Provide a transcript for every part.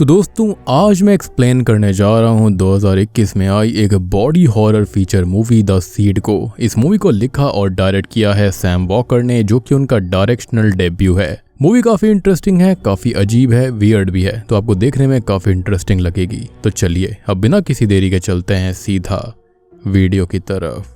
तो दोस्तों आज मैं एक्सप्लेन करने जा रहा हूँ 2021 में आई एक body horror feature movie the seed को। इस मूवी को लिखा और डायरेक्ट किया है सैम वॉकर ने, जो कि उनका डायरेक्शनल डेब्यू है। मूवी काफी इंटरेस्टिंग है, काफी अजीब है, वियर्ड भी है, तो आपको देखने में काफी इंटरेस्टिंग लगेगी। तो चलिए अब बिना किसी देरी के चलते हैं सीधा वीडियो की तरफ।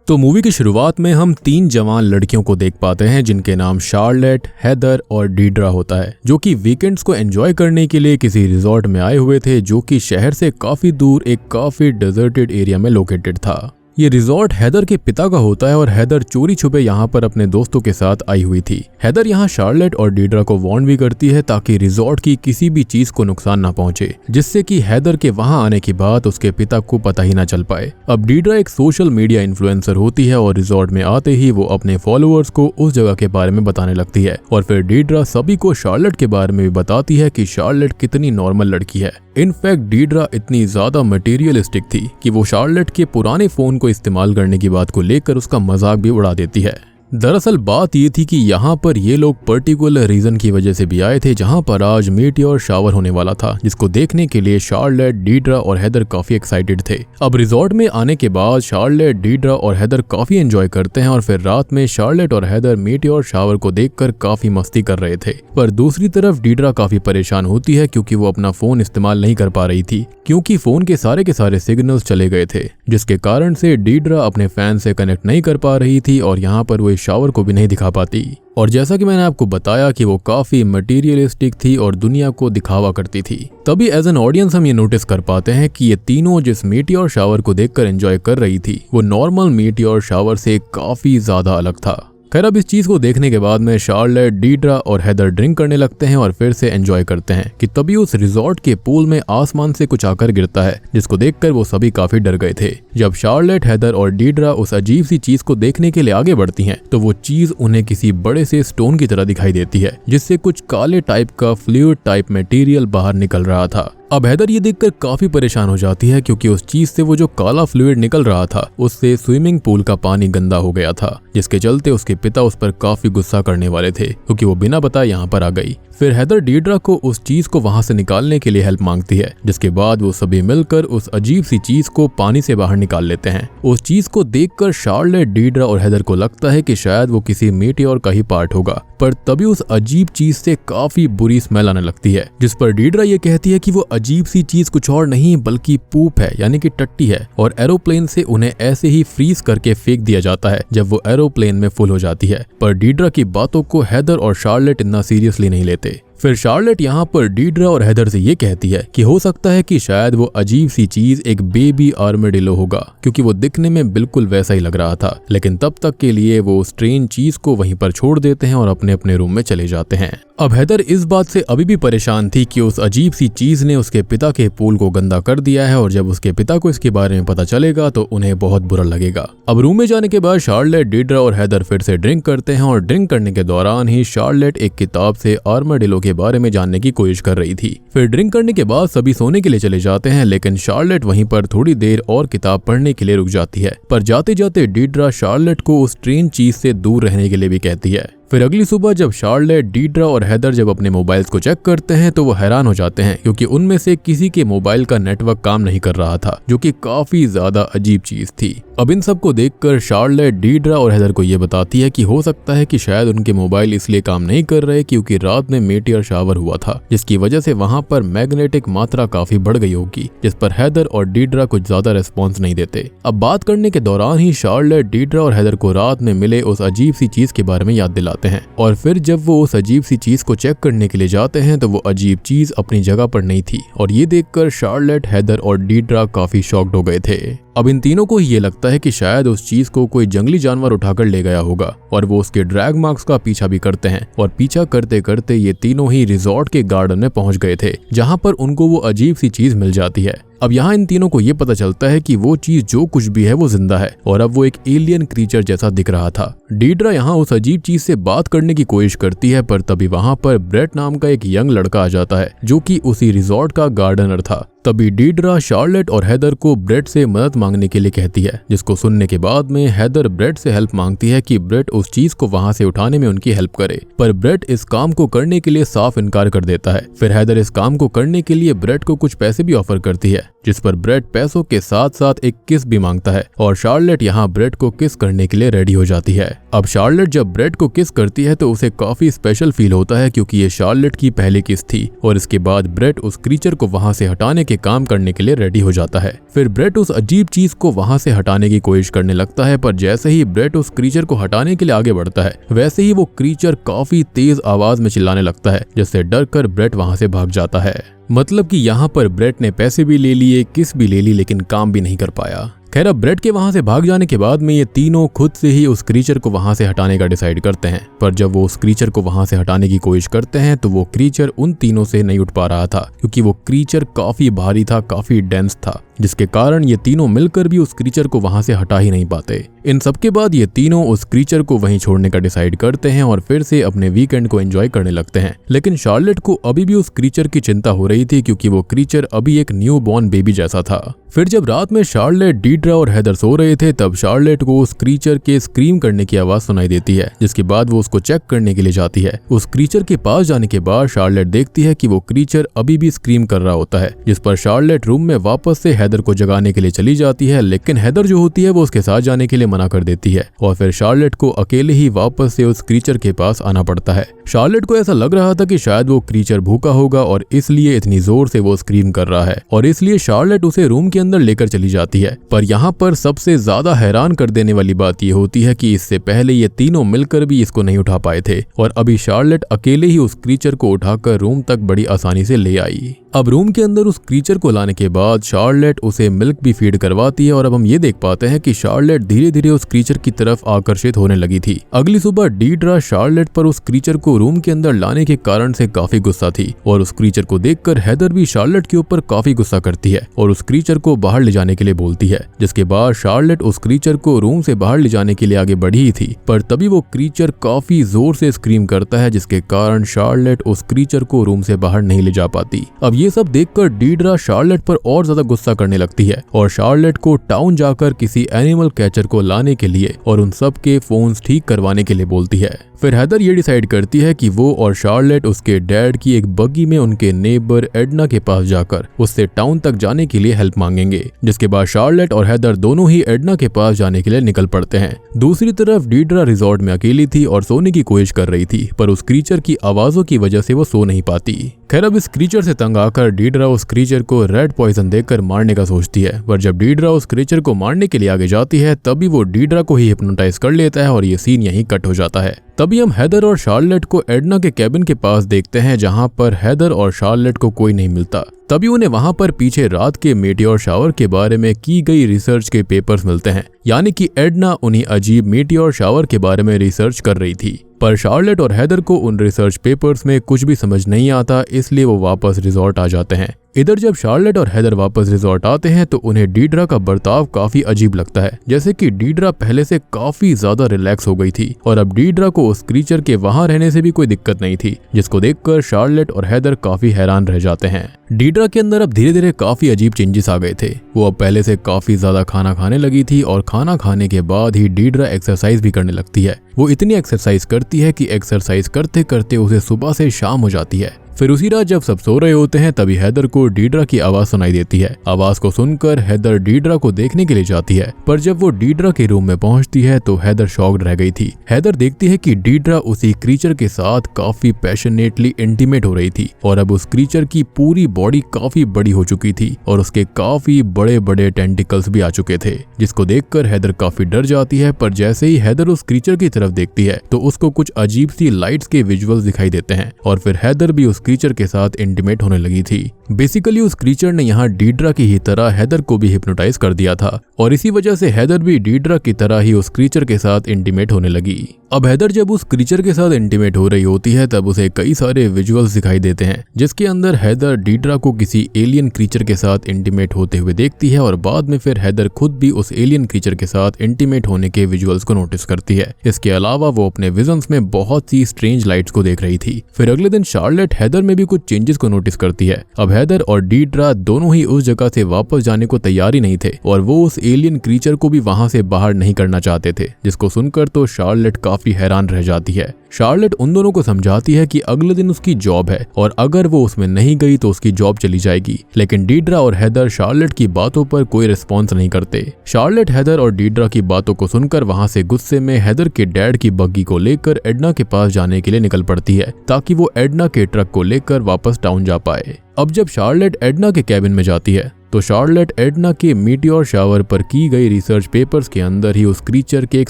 तो मूवी की शुरुआत में हम 3 जवान लड़कियों को देख पाते हैं जिनके नाम शार्लेट, हेदर और डीड्रा होता है, जो कि वीकेंड्स को एंजॉय करने के लिए किसी रिजॉर्ट में आए हुए थे, जो कि शहर से काफी दूर एक काफी डेजर्टेड एरिया में लोकेटेड था। ये रिजॉर्ट हेदर के पिता का होता है और हेदर चोरी छुपे यहाँ पर अपने दोस्तों के साथ आई हुई थी। हेदर यहाँ शार्लेट और डीड्रा को वार्न भी करती है ताकि रिजॉर्ट की किसी भी चीज को नुकसान ना पहुंचे, जिससे कि हेदर के वहां आने की बात उसके पिता को पता ही ना चल पाए। अब डीड्रा एक सोशल मीडिया इन्फ्लुएंसर होती है और रिजॉर्ट में आते ही वो अपने फॉलोअर्स को उस जगह के बारे में बताने लगती है और फिर डीड्रा सभी को शार्लेट के बारे में भी बताती है कि शार्लेट कितनी नॉर्मल लड़की है। इनफैक्ट डीड्रा इतनी ज्यादा मटेरियलिस्टिक थी कि वो शार्लेट के पुराने फोन को इस्तेमाल करने की बात को लेकर उसका मजाक भी उड़ा देती है। दरअसल बात ये थी कि यहाँ पर ये लोग पर्टिकुलर रीजन की वजह से भी आए थे, जहाँ पर आज मीटियोर शावर होने वाला था, जिसको देखने के लिए शार्लेट, डीड्रा और हेदर काफी एक्साइटेड थे। अब रिजॉर्ट में आने के बाद शार्लेट, डीड्रा और हेदर काफी एंजॉय करते हैं और फिर रात में शार्लेट और हेदर मीटियोर शावर को देखकर काफी मस्ती कर रहे थे। पर दूसरी तरफ डीड्रा काफी परेशान होती है क्योंकि वो अपना फोन इस्तेमाल नहीं कर पा रही थी, क्योंकि फोन के सारे सिग्नल्स चले गए थे, जिसके कारण से डीड्रा अपने फैन से कनेक्ट नहीं कर पा रही थी और यहाँ पर वो शावर को भी नहीं दिखा पाती। और जैसा कि मैंने आपको बताया कि वो काफी मटेरियलिस्टिक थी और दुनिया को दिखावा करती थी। तभी एज एन ऑडियंस हम ये नोटिस कर पाते हैं कि ये तीनों जिस मीटियोर शावर को देखकर एंजॉय कर रही थी, वो नॉर्मल मीटियोर शावर से काफी ज्यादा अलग था। खैर अब इस चीज को देखने के बाद में शार्लेट, डीड्रा और हेदर ड्रिंक करने लगते हैं और फिर से एंजॉय करते हैं कि तभी उस रिजॉर्ट के पूल में आसमान से कुछ आकर गिरता है, जिसको देखकर वो सभी काफी डर गए थे। जब शार्लेट, हेदर और डीड्रा उस अजीब सी चीज को देखने के लिए आगे बढ़ती हैं, तो वो चीज उन्हें किसी बड़े से स्टोन की तरह दिखाई देती है, जिससे कुछ काले टाइप का फ्लूइड टाइप मटेरियल बाहर निकल रहा था। अब हेदर ये देखकर काफी परेशान हो जाती है क्योंकि उस चीज से वो जो काला फ्लूइड निकल रहा था, उससे स्विमिंग पूल का पानी गंदा हो गया था, जिसके चलते उसके पिता उस पर काफी गुस्सा करने वाले थे क्योंकि वो बिना बताए यहाँ पर आ गई। फिर हेदर डीड्रा को उस चीज को वहां से निकालने के लिए हेल्प मांगती है, जिसके बाद वो सभी मिलकर उस अजीब सी चीज को पानी से बाहर निकाल लेते हैं। उस चीज को देखकर शार्लेट, डीड्रा और हेदर को लगता है कि शायद वो किसी मीटियोर का ही पार्ट होगा, पर तभी उस अजीब चीज से काफी बुरी स्मेल आने लगती है, जिस पर डीड्रा ये कहती है कि वो अजीब सी चीज कुछ और नहीं बल्कि पूप है, यानी कि टट्टी है, और एरोप्लेन से उन्हें ऐसे ही फ्रीज करके फेंक दिया जाता है जब वो एरोप्लेन में फुल हो जाती है। पर डीड्रा की बातों को हेदर और शार्लेट इतना सीरियसली नहीं लेते। फिर शार्लेट यहाँ पर डीड्रा और हेदर से ये कहती है कि हो सकता है कि शायद वो अजीब सी चीज एक बेबी आर्मेडिलो होगा, क्योंकि वो दिखने में बिल्कुल वैसा ही लग रहा था। लेकिन तब तक के लिए वो स्ट्रेंज चीज को वहीं पर छोड़ देते हैं और अपने अपने रूम में चले जाते हैं। अब हेदर इस बात से अभी भी परेशान थी कि उस अजीब सी चीज ने उसके पिता के पूल को गंदा कर दिया है और जब उसके पिता को इसके बारे में पता चलेगा तो उन्हें बहुत बुरा लगेगा। अब रूम में जाने के बाद शार्लेट, डीड्रा और हेदर फिर से ड्रिंक करते हैं और ड्रिंक करने के दौरान ही शार्लेट एक किताब से आर्मेडिलो के बारे में जानने की कोशिश कर रही थी। फिर ड्रिंक करने के बाद सभी सोने के लिए चले जाते हैं, लेकिन शार्लेट वहीं पर थोड़ी देर और किताब पढ़ने के लिए रुक जाती है। पर जाते जाते डीड्रा शार्लेट को उस स्ट्रेंज चीज से दूर रहने के लिए भी कहती है। फिर अगली सुबह जब शार्लेट, डीड्रा और हेदर जब अपने मोबाइल्स को चेक करते हैं तो वो हैरान हो जाते हैं क्योंकि उनमें से किसी के मोबाइल का नेटवर्क काम नहीं कर रहा था, जो कि काफी ज्यादा अजीब चीज थी। अब इन सब को देखकर शार्लेट, डीड्रा और हेदर को ये बताती है कि हो सकता है कि शायद उनके मोबाइल इसलिए काम नहीं कर रहे क्योंकि रात में मीटियोर शावर हुआ था, जिसकी वजह से वहां पर मैग्नेटिक मात्रा काफी बढ़ गई होगी, जिस पर हेदर और डीड्रा कुछ ज्यादा रिस्पॉन्स नहीं देते। अब बात करने के दौरान ही शार्लेट, डीड्रा और हेदर को रात में मिले उस अजीब सी चीज के बारे में याद दिलाते हैं और फिर जब वो उस अजीब सी चीज को चेक करने के लिए जाते हैं तो वो अजीब चीज अपनी जगह पर नहीं थी और ये देखकर शार्लेट, हेदर और डीड्रा काफी शॉक्ड हो गए थे। अब इन तीनों को ये लगता है कि शायद उस चीज को कोई जंगली जानवर उठाकर ले गया होगा और वो उसके ड्रैग मार्क्स का पीछा भी करते हैं और पीछा करते करते ये तीनों ही रिजॉर्ट के गार्डन में पहुंच गए थे, जहां पर उनको वो अजीब सी चीज मिल जाती है। अब यहाँ इन तीनों को ये पता चलता है कि वो चीज जो कुछ भी है वो जिंदा है और अब वो एक एलियन क्रीचर जैसा दिख रहा था। डीड्रा यहाँ उस अजीब चीज से बात करने की कोशिश करती है, पर तभी वहां पर ब्रेट नाम का एक यंग लड़का आ जाता है जो कि उसी रिजॉर्ट का गार्डनर था। तभी डीड्रा शार्लेट और हेदर को ब्रेट से मदद मांगने के लिए कहती है, जिसको सुनने के बाद में हेदर ब्रेट से हेल्प मांगती है कि ब्रेट उस चीज को वहां से उठाने में उनकी हेल्प करे, पर ब्रेट इस काम को करने के लिए साफ इनकार कर देता है। फिर हेदर इस काम को करने के लिए ब्रेट को कुछ पैसे भी ऑफर करती है, जिस पर ब्रेट पैसों के साथ साथ एक किस भी मांगता है और शार्लेट यहाँ ब्रेट को किस करने के लिए रेडी हो जाती है। अब शार्लेट जब ब्रेट को किस करती है तो उसे काफी स्पेशल फील होता है, क्योंकि ये शार्लेट की पहली किस थी और इसके बाद ब्रेट उस क्रीचर को वहां से हटाने के काम करने के लिए रेडी हो जाता है। फिर ब्रेट उस अजीब चीज को वहां से हटाने की कोशिश करने लगता है, पर जैसे ही ब्रेट उस क्रीचर को हटाने के लिए आगे बढ़ता है वैसे ही वो क्रीचर काफी तेज आवाज में चिल्लाने लगता है, जिससे डर कर ब्रेट वहां से भाग जाता है। मतलब कि यहाँ पर ब्रेट ने पैसे भी ले लिए, किस भी ले ली, लेकिन काम भी नहीं कर पाया। खैर अब ब्रेट के वहां से भाग जाने के बाद में ये तीनों खुद से ही उस क्रीचर को वहां से हटाने का डिसाइड करते हैं, पर जब वो उस क्रीचर को वहां से हटाने की कोशिश करते हैं तो वो क्रीचर उन तीनों से नहीं उठ पा रहा था, क्योंकि वो क्रीचर काफी भारी था, काफी डेंस था, जिसके कारण ये तीनों मिलकर भी उस क्रीचर को वहां से हटा ही नहीं पाते। इन सबके बाद ये तीनों उस क्रीचर को वहीं छोड़ने का डिसाइड करते हैं और फिर से अपने वीकेंड को एंजॉय करने लगते हैं। लेकिन शार्लेट को अभी भी उस क्रीचर की चिंता हो रही थी, क्योंकि वो क्रीचर अभी एक न्यू बॉर्न बेबी जैसा था। फिर जब रात में शार्लेट, डीड्रा और हेदर सो रहे थे तब शार्लेट को उस क्रीचर के स्क्रीम करने की आवाज सुनाई देती है, जिसके बाद वो उसको चेक करने के लिए जाती है। उस क्रीचर के पास जाने के बाद शार्लेट देखती है कि वो क्रीचर अभी भी स्क्रीम कर रहा होता है, जिस पर शार्लेट रूम में वापस से हेदर को जगाने के लिए चली जाती है, लेकिन हेदर जो होती है वो उसके साथ जाने के लिए मना कर देती है और फिर शार्लेट को अकेले ही वापस से उस क्रीचर के पास आना पड़ता है। शार्लेट को ऐसा लग रहा था कि शायद वो क्रीचर भूखा होगा और इसलिए इतनी जोर से वो स्क्रीम कर रहा है, और इसलिए शार्लेट उसे रूम के अंदर लेकर चली जाती है। पर यहाँ पर सबसे ज्यादा हैरान कर देने वाली बात ये होती है कि इससे पहले ये तीनों मिलकर भी इसको नहीं उठा पाए थे और अभी शार्लेट अकेले ही उस क्रीचर को उठाकर रूम तक बड़ी आसानी से ले आई। अब रूम के अंदर उस क्रीचर को लाने के बाद शार्लेट उसे मिल्क भी फीड करवाती है और अब हम ये देख पाते हैं कि शार्लेट धीरे धीरे उस क्रीचर की तरफ आकर्षित होने लगी थी। अगली सुबह डीड्रा शार्लेट पर उस क्रीचर को रूम के अंदर लाने के कारण से काफी गुस्सा थी और उस क्रीचर को देखकर हेदर भी शार्लेट के ऊपर काफी गुस्सा करती है और उस क्रीचर को बाहर ले जाने के लिए बोलती है, जिसके बाद शार्लेट उस क्रीचर को रूम से बाहर ले जाने के लिए आगे बढ़ी ही थी, पर तभी वो क्रीचर काफी जोर से स्क्रीम करता है, जिसके कारण शार्लेट उस क्रीचर को रूम से बाहर नहीं ले जा पाती। अब ये सब देखकर डीड्रा शार्लेट पर और ज्यादा गुस्सा करने लगती है और शार्लेट को टाउन जाकर किसी एनिमल कैचर को लाने के लिए और उन सब के फोन्स ठीक करवाने के लिए बोलती है। फिर हेदर ये डिसाइड करती है कि वो और शार्लेट उसके डैड की एक बग्गी में उनके नेबर एडना के पास जाकर उससे टाउन तक जाने के लिए हेल्प मांगेंगे, जिसके बाद शार्लेट और हेदर दोनों ही एडना के पास जाने के लिए निकल पड़ते हैं। दूसरी तरफ डीड्रा रिजॉर्ट में अकेली थी और सोने की कोशिश कर रही थी, पर उस क्रीचर की आवाजों की वजह से वो सो नहीं पाती। खैर अब इस क्रीचर से तंग आकर डीड्रा उस क्रीचर को रेड पॉइजन देकर मारने का सोचती है, पर जब डीड्रा उस क्रीचर को मारने के लिए आगे जाती है तभी वो डीड्रा को ही हिप्नोटाइज कर लेता है और ये सीन यहीं कट हो जाता है। तभी हम हेदर और शार्लेट को एडना के कैबिन के पास देखते हैं, जहां पर हेदर और शार्लेट को कोई नहीं मिलता। तभी उन्हें वहां पर पीछे रात के मीटियोर शावर के बारे में की गई रिसर्च के पेपर्स मिलते हैं, यानी कि एडना उन्हीं अजीब मीटियोर शावर के बारे में रिसर्च कर रही थी। पर शार्लेट और हेदर को उन रिसर्च पेपर्स में कुछ भी समझ नहीं आता, इसलिए वो वापस रिजॉर्ट आ जाते हैं। इधर जब शार्लेट और हेदर वापस रिजॉर्ट आते हैं तो उन्हें डीड्रा का बर्ताव काफी अजीब लगता है, जैसे कि डीड्रा पहले से काफी ज्यादा रिलैक्स हो गई थी और अब डीड्रा को उस क्रीचर के वहां रहने से भी कोई दिक्कत नहीं थी, जिसको देखकर शार्लेट और हेदर काफी हैरान रह जाते हैं। डीड्रा के अंदर अब धीरे धीरे काफी अजीब चेंजेस आ गए थे। वो अब पहले से काफी ज्यादा खाना खाने लगी थी और खाना खाने के बाद ही डीड्रा एक्सरसाइज भी करने लगती है। वो इतनी एक्सरसाइज करती है कि एक्सरसाइज करते करते उसे सुबह से शाम हो जाती है। फिर उसी रात जब सब सो रहे होते हैं तभी हेदर को डीड्रा की आवाज सुनाई देती है। आवाज को सुनकर हेदर डीड्रा को देखने के लिए जाती है, पर जब वो डीड्रा के रूम में पहुंचती है तो हेदर शॉक्ड रह गई थी। हेदर देखती है कि डीड्रा उसी क्रीचर के साथ काफी पैशनेटली इंटीमेट हो रही थी और अब उस क्रीचर की पूरी बॉडी काफी बड़ी हो चुकी थी और उसके काफी बड़े बड़े टेंटिकल्स भी आ चुके थे, जिसको देखकर हेदर काफी डर जाती है। पर जैसे ही हेदर उस क्रीचर की तरफ देखती है तो उसको कुछ अजीब सी लाइट्स के विजुअल्स दिखाई देते हैं और फिर हेदर भी उस क्रीचर के साथ इंटीमेट होने लगी थी। बेसिकली उस क्रीचर ने यहाँ डीड्रा की ही तरह हेदर को भी हिप्नोटाइज कर दिया था और इसी वजह से हेदर भी डीड्रा की तरह ही उस क्रीचर के साथ इंटीमेट होने लगी। अब हेदर जब उस क्रीचर के साथ इंटीमेट हो रही होती है तब उसे कई सारे विजुअल्स दिखाई देते हैं, जिसके अंदर हेदर डीड्रा को किसी एलियन क्रीचर के साथ इंटीमेट होते हुए देखती है और बाद में फिर हेदर खुद भी उस एलियन क्रीचर के साथ इंटीमेट होने के विजुअल्स को नोटिस करती है। इसके अलावा वो अपने विजन्स में बहुत सी स्ट्रेंज लाइट्स को देख रही थी। फिर अगले दिन शार्लेट हेदर हैदर में भी कुछ चेंजेस को नोटिस करती है। अब हैदर और डीड्रा दोनों ही उस जगह से वापस जाने को तैयार ही नहीं थे और वो उस एलियन क्रीचर को भी वहां से बाहर नहीं करना चाहते थे, जिसको सुनकर तो शार्लेट काफी हैरान रह जाती है। शार्लेट उन दोनों को समझाती है कि अगले दिन उसकी जॉब है और अगर वो उसमें नहीं गई तो उसकी जॉब चली जाएगी, लेकिन डीड्रा और हैदर शार्लेट की बातों पर कोई रिस्पॉन्स नहीं करते। शार्लेट हैदर और डीड्रा की बातों को सुनकर वहां से गुस्से में हैदर के डैड की बग्गी को लेकर एडना के पास जाने के लिए निकल पड़ती है ताकि वो एडना के ट्रक को लेकर वापस टाउन जा पाए। अब जब शार्लेट एडना के कैबिन में जाती है तो शार्लेट एडना के मीटियोर शावर पर की गई रिसर्च पेपर्स के अंदर ही उस क्रीचर के एक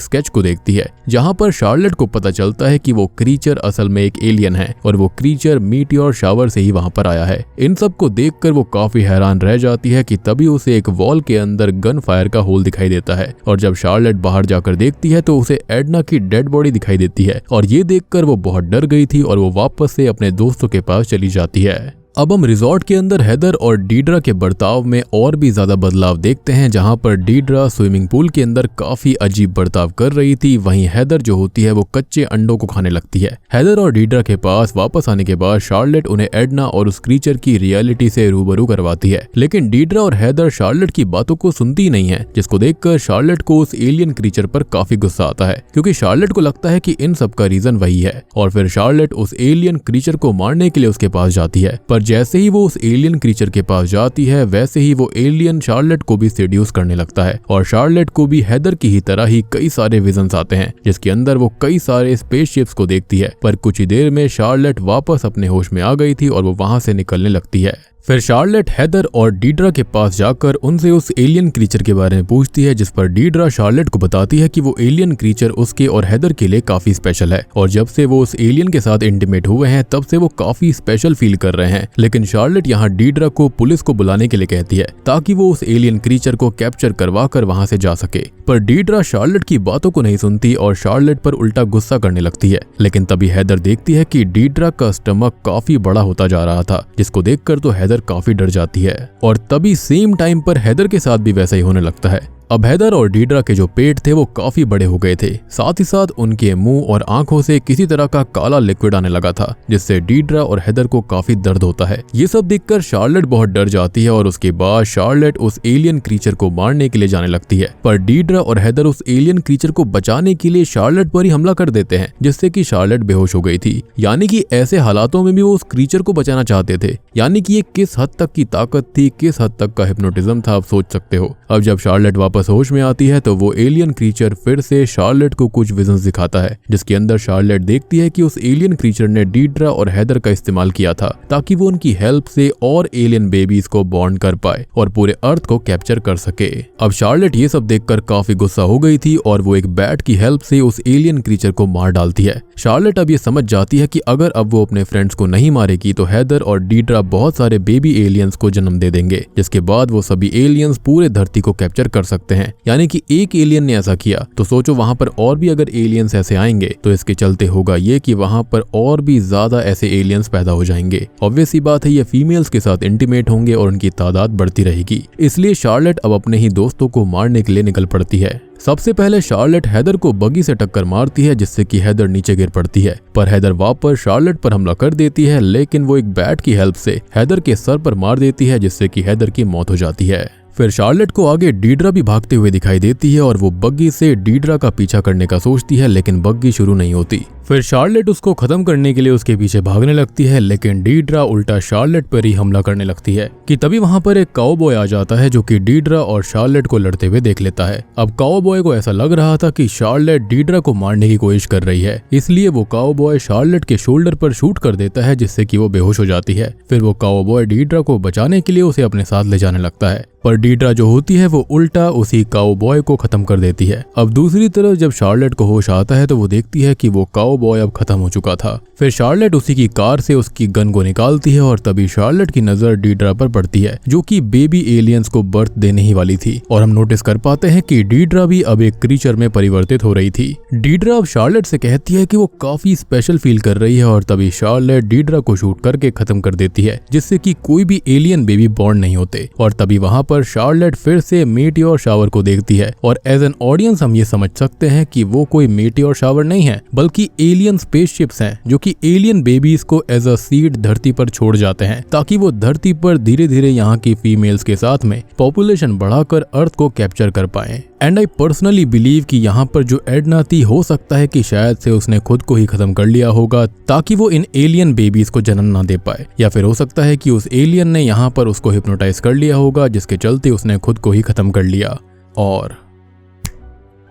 स्केच को देखती है, जहां पर शार्लेट को पता चलता है कि वो क्रीचर असल में एक एलियन है और वो क्रीचर मीटियोर शावर से ही वहां पर आया है। इन सब को देखकर वो काफी हैरान रह जाती है कि तभी उसे एक वॉल के अंदर गन फायर का होल दिखाई देता है और जब शार्लेट बाहर जाकर देखती है तो उसे एडना की डेड बॉडी दिखाई देती है और ये देखकर वो बहुत डर गई थी और वो वापस से अपने दोस्तों के पास चली जाती है। अब हम रिजॉर्ट के अंदर हैदर और डीड्रा के बर्ताव में और भी ज्यादा बदलाव देखते हैं, जहां पर डीड्रा स्विमिंग पूल के अंदर काफी अजीब बर्ताव कर रही थी, वहीं हैदर जो होती है वो कच्चे अंडों को खाने लगती है। हैदर और डीड्रा के पास वापस आने के बाद शार्लेट उन्हें एडना और उस क्रीचर की रियलिटी से रूबरू करवाती है, लेकिन डीड्रा और हैदर शार्लेट की बातों को सुनती नहीं है, जिसको देखकर शार्लेट को उस एलियन क्रीचर पर काफी गुस्सा आता है क्योंकि शार्लेट को लगता है कि इन सब का रीजन वही है और फिर शार्लेट उस एलियन क्रीचर को मारने के लिए उसके पास जाती है। पर जैसे ही वो उस एलियन क्रीचर के पास जाती है वैसे ही वो एलियन शार्लेट को भी सेड्यूस करने लगता है और शार्लेट को भी हैदर की ही तरह ही कई सारे विजन्स आते हैं, जिसके अंदर वो कई सारे स्पेसशिप्स को देखती है। पर कुछ ही देर में शार्लेट वापस अपने होश में आ गई थी और वो वहां से निकलने लगती है। फिर शार्लेट हैदर और डीड्रा के पास जाकर उनसे उस एलियन क्रीचर के बारे में पूछती है, जिस पर डीड्रा शार्लेट को बताती है कि वो एलियन क्रीचर उसके और हैदर के लिए काफी स्पेशल है और जब से वो उस एलियन के साथ इंटीमेट हुए हैं तब से वो काफी स्पेशल फील कर रहे हैं। लेकिन शार्लेट यहाँ डीड्रा को पुलिस को बुलाने के लिए कहती है ताकि वो उस एलियन क्रीचर को कैप्चर करवा कर वहां से जा सके, पर डीड्रा शार्लेट की बातों को नहीं सुनती और शार्लेट पर उल्टा गुस्सा करने लगती है। लेकिन तभी हैदर देखती है कि डीड्रा का स्टमक काफी बड़ा होता जा रहा था, जिसको देखकर तो हैदर काफी डर जाती है और तभी सेम टाइम पर हैदर के साथ भी वैसा ही होने लगता है। अब हैदर और डीड्रा के जो पेट थे वो काफी बड़े हो गए थे, साथ ही साथ उनके मुंह और आंखों से किसी तरह का काला लिक्विड आने लगा था, जिससे डीड्रा और हैदर को काफी दर्द होता है। ये सब देखकर शार्लेट बहुत डर जाती है और उसके बाद शार्लेट उस एलियन क्रीचर को मारने के लिए जाने लगती है, पर डीड्रा और हैदर उस एलियन क्रीचर को बचाने के लिए शार्लेट पर ही हमला कर देते हैं, जिससे कि शार्लेट बेहोश हो गई थी। यानी कि ऐसे हालातों में भी वो उस क्रीचर को बचाना चाहते थे। यानी कि ये किस हद तक की ताकत थी, किस हद तक का हिप्नोटिज्म था, आप सोच सकते हो। अब जब शार्लेट वापस होश में आती है तो वो एलियन क्रीचर फिर से शार्लेट को कुछ विजन्स दिखाता है, जिसके अंदर शार्लेट देखती है कि उस एलियन क्रीचर ने डीड्रा और हैदर का इस्तेमाल किया था ताकि वो उनकी हेल्प से और एलियन बेबीज को बॉन्ड कर पाए और पूरे अर्थ को कैप्चर कर सके। अब शार्लेट ये सब देखकर काफी गुस्सा हो गई थी और वो एक बैट की हेल्प से उस एलियन क्रीचर को मार डालती है। शार्लेट अब ये समझ जाती है कि अगर अब वो अपने फ्रेंड्स को नहीं मारेगी तो हैदर और डीड्रा बहुत सारे बेबी एलियंस को जन्म दे देंगे, जिसके बाद वो सभी एलियंस पूरे धरती को कैप्चर कर सकते हैं। यानी कि एक एलियन ने ऐसा किया तो सोचो वहां पर और भी अगर एलियंस ऐसे आएंगे तो इसके चलते होगा ये कि वहां पर और भी ज्यादा ऐसे एलियंस पैदा हो जाएंगे। ऑब्वियस सी बात है, ये फीमेल्स के साथ इंटीमेट होंगे और उनकी तादाद बढ़ती रहेगी। इसलिए शार्लेट अब अपने ही दोस्तों को मारने के लिए निकल पड़ती है। सबसे पहले शार्लेट हैदर को बगी से टक्कर मारती है, जिससे कि हैदर नीचे गिर पड़ती है, पर हैदर वापस शार्लेट पर हमला कर देती है, लेकिन वो एक बैट की हेल्प से हैदर के सर पर मार देती है, जिससे कि हैदर की मौत हो जाती है। फिर शार्लेट को आगे डीड्रा भी भागते हुए दिखाई देती है और वो बग्गी से डीड्रा का पीछा करने का सोचती है, लेकिन बग्गी शुरू नहीं होती। फिर शार्लेट उसको खत्म करने के लिए उसके पीछे भागने लगती है, लेकिन डीड्रा उल्टा शार्लेट पर ही हमला करने लगती है कि तभी वहां पर एक काउबॉय आ जाता है जो कि डीड्रा और शार्लेट को लड़ते हुए देख लेता है। अब काउबॉय को ऐसा लग रहा था कि शार्लेट डीड्रा को मारने की कोशिश कर रही है, इसलिए वो काउबॉय शार्लेट के शोल्डर पर शूट कर देता है, जिससे कि वो बेहोश हो जाती है। फिर वो काउबॉय डीड्रा को बचाने के लिए उसे अपने साथ ले जाने लगता है, पर डीड्रा जो होती है वो उल्टा उसी काउबॉय को खत्म कर देती है। अब दूसरी तरफ जब शार्लेट को होश आता है तो वो देखती है कि वो काउबॉय अब खत्म हो चुका था। फिर शार्लेट उसी की कार से उसकी गन को निकालती है और तभी शार्लेट की नजर डीड्रा पर पड़ती है, जो कि बेबी एलियंस को बर्थ देने ही वाली थी, और हम नोटिस कर पाते हैं कि डीड्रा भी अब एक क्रीचर में परिवर्तित हो रही थी। डीड्रा अब शार्लेट से कहती है कि वो काफी स्पेशल फील कर रही है और तभी शार्लेट डीड्रा को शूट करके खत्म कर देती है, जिससे कि कोई भी एलियन बेबी बॉर्न नहीं होते। और तभी वहां पर शार्लेट फिर से मीटियोर शावर को देखती है और एज एन ऑडियंस हम ये समझ सकते हैं कि वो कोई मीटियोर शावर नहीं है बल्कि एलियन स्पेसशिप्स हैं जो कि एलियन बेबीज को एज अ सीड धरती पर छोड़ जाते हैं ताकि वो धरती पर धीरे धीरे यहाँ की फीमेल्स के साथ में पॉपुलेशन बढ़ाकर अर्थ को कैप्चर कर पाए। एंड आई पर्सनली बिलीव कि यहाँ पर जो एडना थी हो सकता है कि शायद से उसने खुद को ही खत्म कर लिया होगा ताकि वो इन एलियन बेबीज को जन्म ना दे पाए, या फिर हो सकता है कि उस एलियन ने यहाँ पर उसको हिप्नोटाइज कर लिया होगा जिसके चलते उसने खुद को ही खत्म कर लिया। और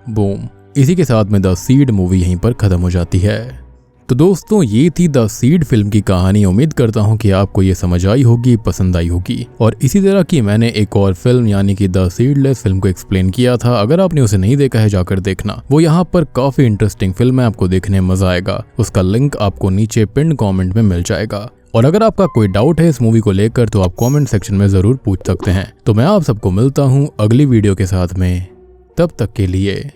बूम, इसी के साथ में द सीड मूवी यहीं पर खत्म हो जाती है। तो दोस्तों ये थी द सीड फिल्म की कहानी। उम्मीद करता हूँ कि आपको ये समझ आई होगी, पसंद आई होगी। और इसी तरह की मैंने एक और फिल्म यानी कि द सीडलेस फिल्म को एक्सप्लेन किया था। अगर आपने उसे नहीं देखा है जाकर देखना, वो यहाँ पर काफी इंटरेस्टिंग फिल्म है, आपको देखने में मजा आएगा। उसका लिंक आपको नीचे पिन कॉमेंट में मिल जाएगा। और अगर आपका कोई डाउट है इस मूवी को लेकर तो आप कॉमेंट सेक्शन में जरूर पूछ सकते हैं। तो मैं आप सबको मिलता हूँ अगली वीडियो के साथ में, तब तक के लिए